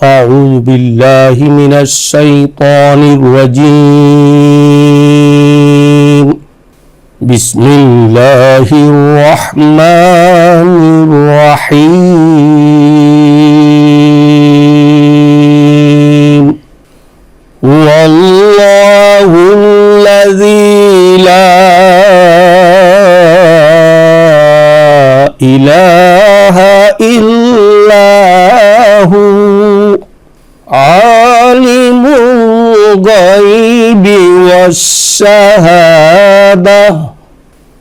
أعوذ بالله من الشيطان الرجيم. بسم الله الرحمن الرحيم. هو الله الذي لا إله إلا هو عالم الغيب والشهادة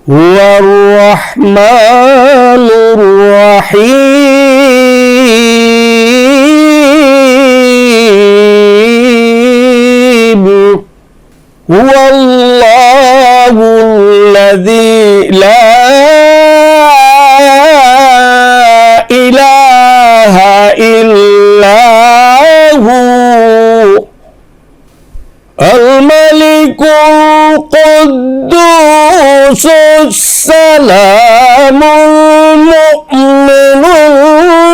هو الرحمن الرحيم. هو الله الذي لا إله إلا هو الملك القدوس السلام المؤمن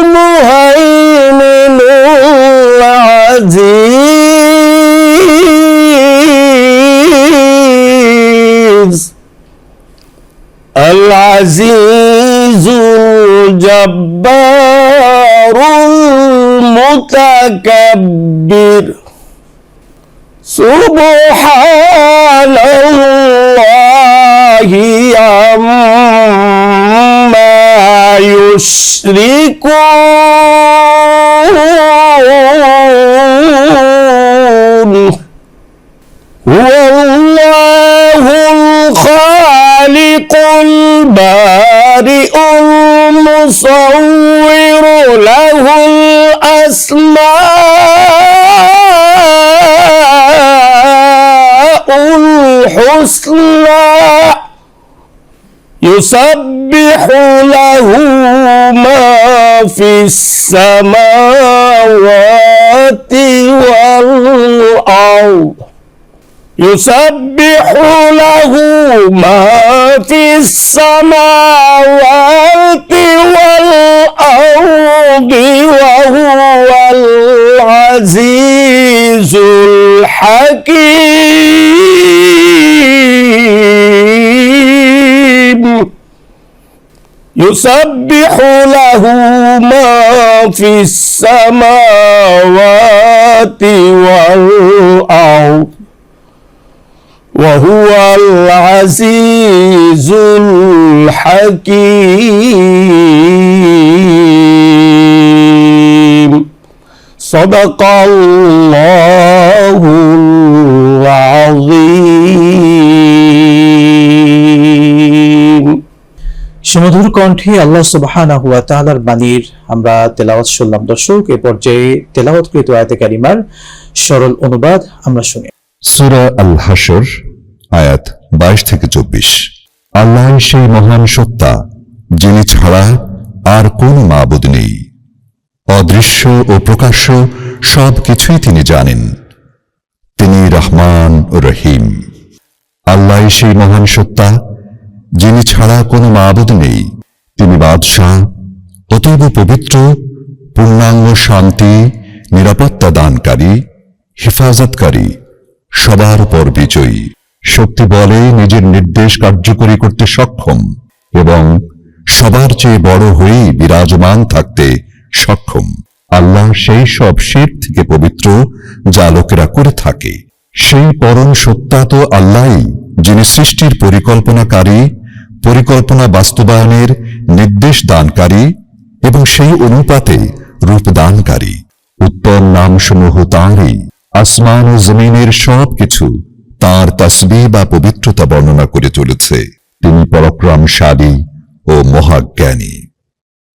المهيمن العزيز الجبار المتكبر. سبحان الله عما يشركون. هو الله الخالق البارئ المصور له الأسماء الحسنى يسبح له ما في السماوات والأرض. يسبح له ما في السماوات والأرض وهو العزيز الحكيم. يسبح له ما في السماوات والأرض وهو العزيز الحكيم. صدق الله العظيم. সুমধুর কণ্ঠে আল্লাহ সুবহানাহু ওয়া তাআলার বাণীর আমরা তেলাওয়াত শুনলাম। দর্শক, এ পর্যায়ে তেলাওয়াতকৃত আয়াতে কারিমার সরল অনুবাদ আমরা শুনি। সূরা আল হাশর আয়াত 22 থেকে 24। আল্লাহ সেই মহান সত্তা যিনি ছাড়া আর কোন মাবুদ নেই। অদৃশ্য ও প্রকাশ্য সব কিছুই তিনি জানেন। তিনি রহমান ও রহিম। আল্লাহ সেই মহান সত্তা যিনি ছাড়া কোনো মাবুদ নেই। তিনি বাদশাহ, অতীব পবিত্র, পূর্ণাঙ্গ শান্তি, নিরাপত্তা দানকারী, হেফাজতকারী, সবার উপর বিজয়ী, শক্তি বলে নিজের নির্দেশ কার্যকরী করতে সক্ষম এবং সবার চেয়ে বড় হয়ে বিরাজমান থাকতে সক্ষম। আল্লাহ সেই সব শিরক থেকে পবিত্র যা লোকেরা করে থাকে। সেই পরম সত্তা তো আল্লাহই, যিনি সৃষ্টির পরিকল্পনাকারী, পরিকল্পনা বাস্তবায়নের নির্দেশ দানকারী এবং সেই অনুপাতে রূপদানকারী। উত্তম নামসমূহ তাঁরই। আসমান ও জমিনের সব কিছু তাঁর তাসবিহ বা পবিত্রতা বর্ণনা করে চলেছে। তিনি পরাক্রমশালী ও মহাজ্ঞানী।